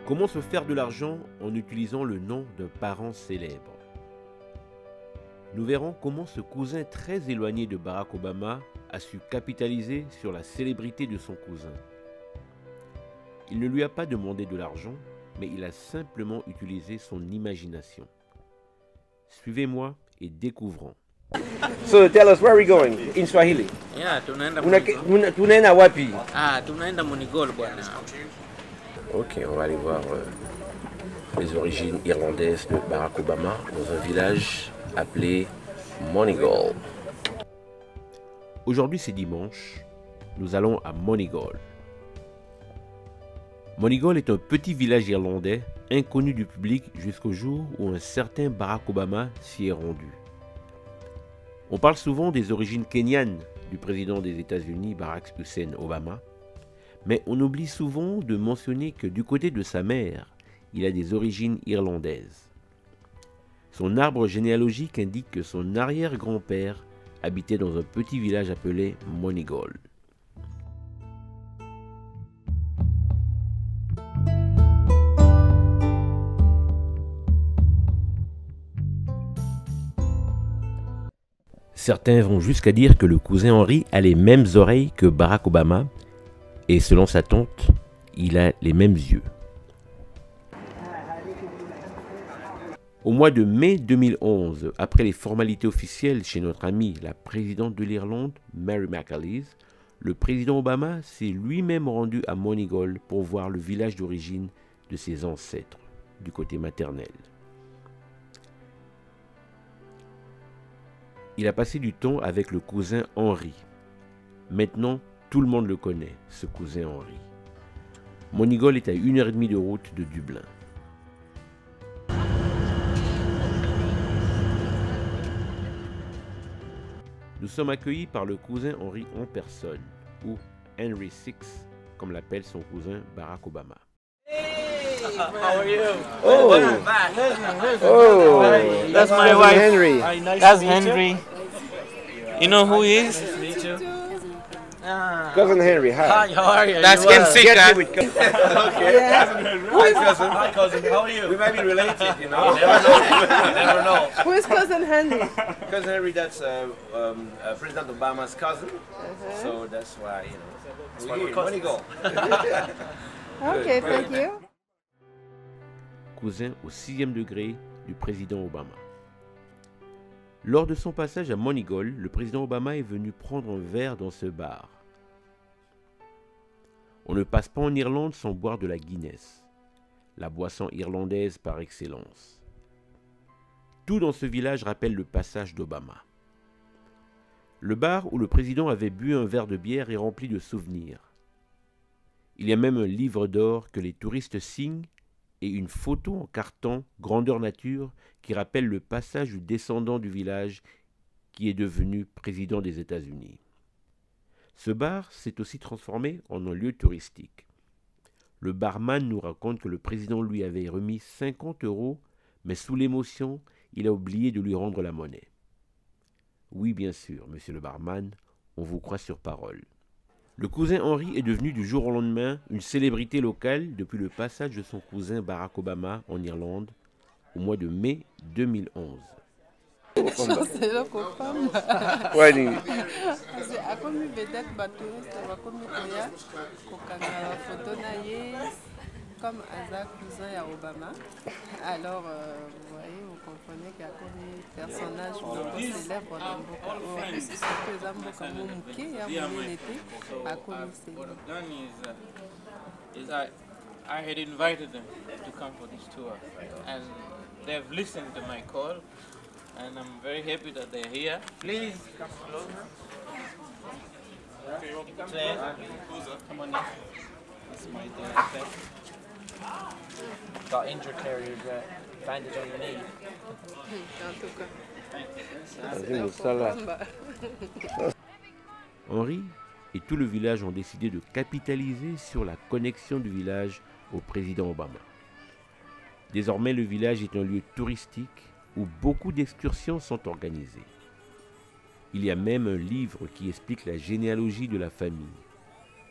Comment se faire de l'argent en utilisant le nom d'un parent célèbre? Nous verrons comment ce cousin très éloigné de Barack Obama a su capitaliser sur la célébrité de son cousin. Il ne lui a pas demandé de l'argent, mais il a simplement utilisé son imagination. Suivez-moi et découvrons. So tell us, where are we going in Swahili? Yeah, tunaenda Tunaenda wapi? tunaenda Monigol bwana. Ok, on va aller voir les origines irlandaises de Barack Obama dans un village appelé Moneygall. Aujourd'hui c'est dimanche, nous allons à Moneygall. Moneygall est un petit village irlandais inconnu du public jusqu'au jour où un certain Barack Obama s'y est rendu. On parle souvent des origines kenyanes du président des États-Unis Barack Hussein Obama, mais on oublie souvent de mentionner que du côté de sa mère, il a des origines irlandaises. Son arbre généalogique indique que son arrière-grand-père habitait dans un petit village appelé Moneygall. Certains vont jusqu'à dire que le cousin Henry a les mêmes oreilles que Barack Obama et selon sa tante, il a les mêmes yeux. Au mois de mai 2011, après les formalités officielles chez notre amie, la présidente de l'Irlande, Mary McAleese, le président Obama s'est lui-même rendu à Moneygall pour voir le village d'origine de ses ancêtres, du côté maternel. Il a passé du temps avec le cousin Henry. Maintenant, tout le monde le connaît, ce cousin Henry. Moneygall est à 1h30 de route de Dublin. Nous sommes accueillis par le cousin Henry en personne, ou Henry VI, comme l'appelle son cousin Barack Obama. How are you? Oh, oh, That's my cousin wife. Henry. That's Henry. You know who he is? Cousin Henry, hi. How are you? That's Ken Get Sika. me with cousin. Okay. Hi, cousin. Hi, cousin. How are you? We might be related, you know. Never know. Who is cousin Henry? Cousin Henry, that's President Obama's cousin. So that's why, we're here. Moneygall. Okay, thank you. Cousin au 6e degré du président Obama. Lors de son passage à Moneygall, le président Obama est venu prendre un verre dans ce bar. On ne passe pas en Irlande sans boire de la Guinness, la boisson irlandaise par excellence. Tout dans ce village rappelle le passage d'Obama. Le bar où le président avait bu un verre de bière est rempli de souvenirs. Il y a même un livre d'or que les touristes signent et une photo en carton grandeur nature qui rappelle le passage du descendant du village qui est devenu président des États-Unis. Ce bar s'est aussi transformé en un lieu touristique. Le barman nous raconte que le président lui avait remis 50 €, mais sous l'émotion, il a oublié de lui rendre la monnaie. Oui, bien sûr, monsieur le barman, on vous croit sur parole. Le cousin Henry est devenu du jour au lendemain une célébrité locale depuis le passage de son cousin Barack Obama en Irlande au mois de mai 2011. Shoselo kopamba. Wani. Kasi akomi vedette batouriste bakomi koya kokanga photo na ye comme Aza cousin ya Obama. Alors vous voyez, vous comprenez qu'akomi personnage moko célèbre na mboka. Surtout eza mboka mo moke ya monene te akomi célèbre. I had invited them to come for this tour, and they've listened to my call, and I'm very happy that they're here. Please come closer. Come on in. That's my dad. Got injured carrier bandage on your knee. En tout cas. Henry et tout le village ont décidé de capitaliser sur la connexion du village au président Obama. Désormais, le village est un lieu touristique où beaucoup d'excursions sont organisées. Il y a même un livre qui explique la généalogie de la famille.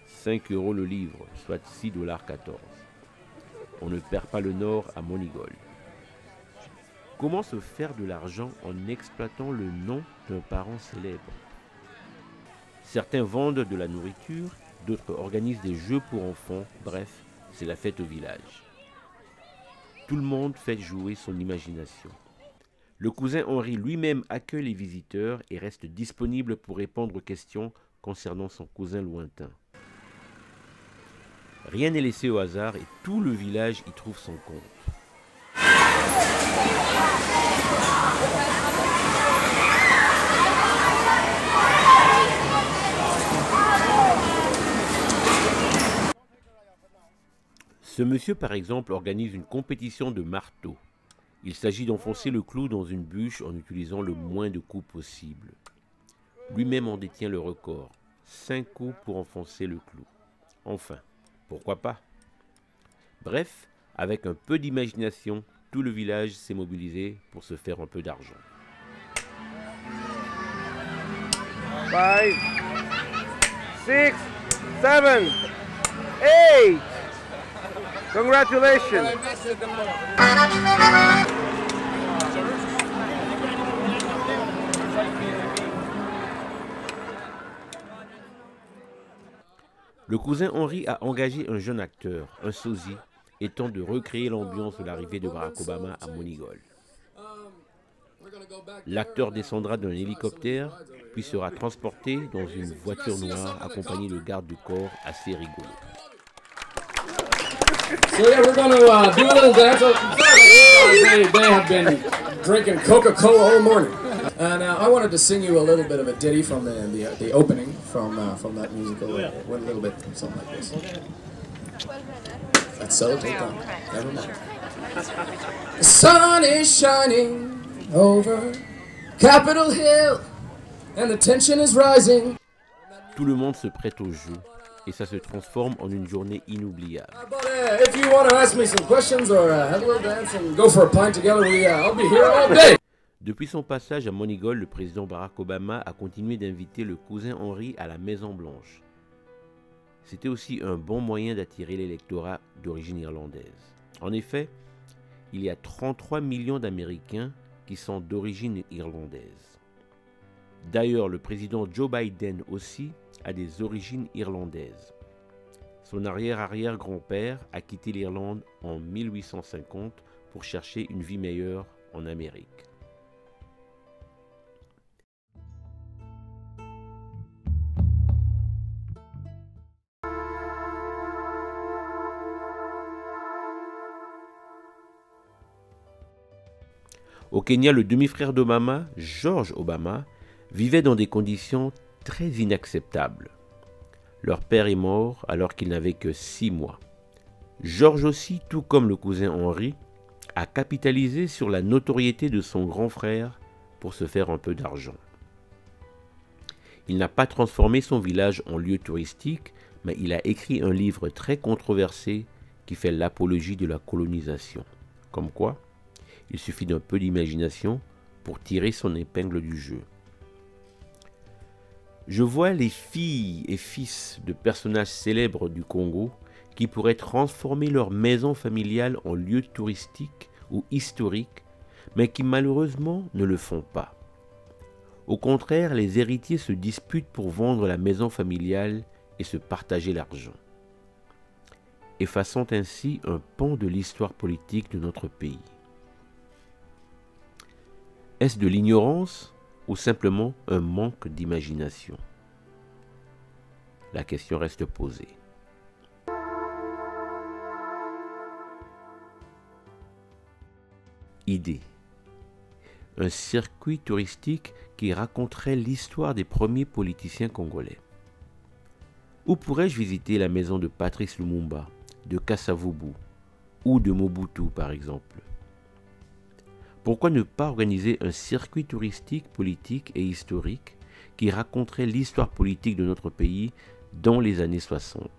5 € le livre, soit $6,14. on ne perd pas le nord à Monigol. Comment se faire de l'argent en exploitant le nom d'un parent célèbre? Certains vendent de la nourriture, d'autres organisent des jeux pour enfants, bref, c'est la fête au village. Tout le monde fait jouer son imagination. Le cousin Henri lui-même accueille les visiteurs et reste disponible pour répondre aux questions concernant son cousin lointain. Rien n'est laissé au hasard et tout le village y trouve son compte. Ce monsieur, par exemple, organise une compétition de marteau. Il s'agit d'enfoncer le clou dans une bûche en utilisant le moins de coups possible. Lui-même en détient le record. 5 coups pour enfoncer le clou. Enfin, pourquoi pas? Bref, avec un peu d'imagination, tout le village s'est mobilisé pour se faire un peu d'argent. 5, 6, 7, 8. Congratulations. Le cousin Henri a engagé un jeune acteur, un sosie, étant de recréer l'ambiance de l'arrivée de Barack Obama à Monigol. L'acteur descendra d'un hélicoptère, puis sera transporté dans une voiture noire accompagné de gardes du corps assez rigoureux. So yeah, we're going to do a little dance. They have been drinking Coca-Cola all morning. And I wanted to sing you a little bit of a ditty from the opening from that musical. Went a little bit something like this. That's so done. Never mind. The sun is shining over Capitol Hill and the tension is rising. Tout le monde se prête au jeu et ça se transforme en une journée inoubliable. But if you want to ask me some questions or have a little dance and go for a pint together, I'll be here all day. Depuis son passage à Monigol, le président Barack Obama a continué d'inviter le cousin Henri à la Maison-Blanche. C'était aussi un bon moyen d'attirer l'électorat d'origine irlandaise. En effet, il y a 33 millions d'Américains qui sont d'origine irlandaise. D'ailleurs, le président Joe Biden aussi a des origines irlandaises. Son arrière-arrière-grand-père a quitté l'Irlande en 1850 pour chercher une vie meilleure en Amérique. Au Kenya, le demi-frère d'Obama, George Obama, vivait dans des conditions très inacceptables. Leur père est mort alors qu'il n'avait que 6 mois. George aussi, tout comme le cousin Henri, a capitalisé sur la notoriété de son grand frère pour se faire un peu d'argent. Il n'a pas transformé son village en lieu touristique, mais il a écrit un livre très controversé qui fait l'apologie de la colonisation. Comme quoi, il suffit d'un peu d'imagination pour tirer son épingle du jeu. Je vois les filles et fils de personnages célèbres du Congo qui pourraient transformer leur maison familiale en lieu touristique ou historique, mais qui malheureusement ne le font pas. Au contraire, les héritiers se disputent pour vendre la maison familiale et se partager l'argent, effaçant ainsi un pan de l'histoire politique de notre pays. Est-ce de l'ignorance ou simplement un manque d'imagination? La question reste posée. Idée. Un circuit touristique qui raconterait l'histoire des premiers politiciens congolais. Où pourrais-je visiter la maison de Patrice Lumumba, de Kasavubu ou de Mobutu par exemple? Pourquoi ne pas organiser un circuit touristique, politique et historique qui raconterait l'histoire politique de notre pays dans les années 60?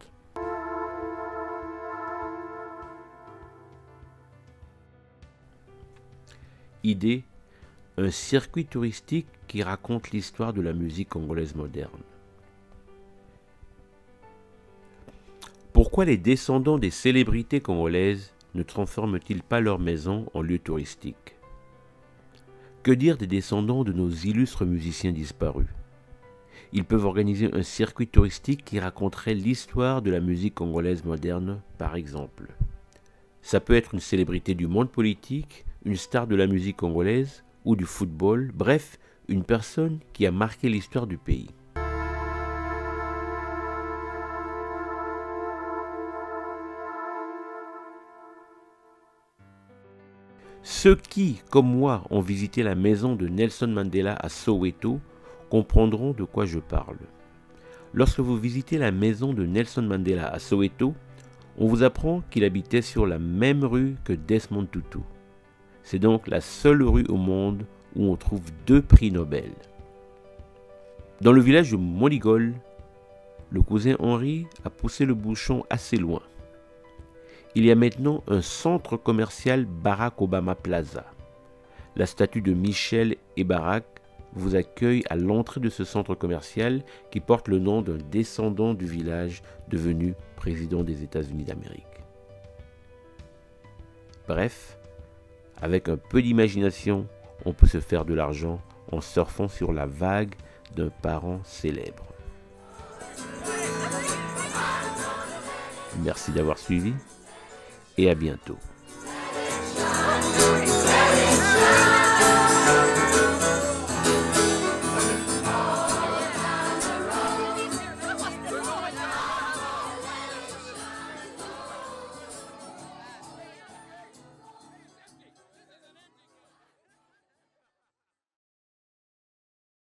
Idée, un circuit touristique qui raconte l'histoire de la musique congolaise moderne. Pourquoi les descendants des célébrités congolaises ne transforment-ils pas leur maison en lieu touristique? Que dire des descendants de nos illustres musiciens disparus? Ils peuvent organiser un circuit touristique qui raconterait l'histoire de la musique congolaise moderne, par exemple. Ça peut être une célébrité du monde politique, une star de la musique congolaise ou du football, bref, une personne qui a marqué l'histoire du pays. Ceux qui, comme moi, ont visité la maison de Nelson Mandela à Soweto comprendront de quoi je parle. Lorsque vous visitez la maison de Nelson Mandela à Soweto, on vous apprend qu'il habitait sur la même rue que Desmond Tutu. C'est donc la seule rue au monde où on trouve 2 prix Nobel. Dans le village de Moligol, le cousin Henri a poussé le bouchon assez loin. Il y a maintenant un centre commercial Barack Obama Plaza. La statue de Michel et Barack vous accueille à l'entrée de ce centre commercial qui porte le nom d'un descendant du village devenu président des États-Unis d'Amérique. Bref, avec un peu d'imagination, on peut se faire de l'argent en surfant sur la vague d'un parent célèbre. Merci d'avoir suivi et à bientôt.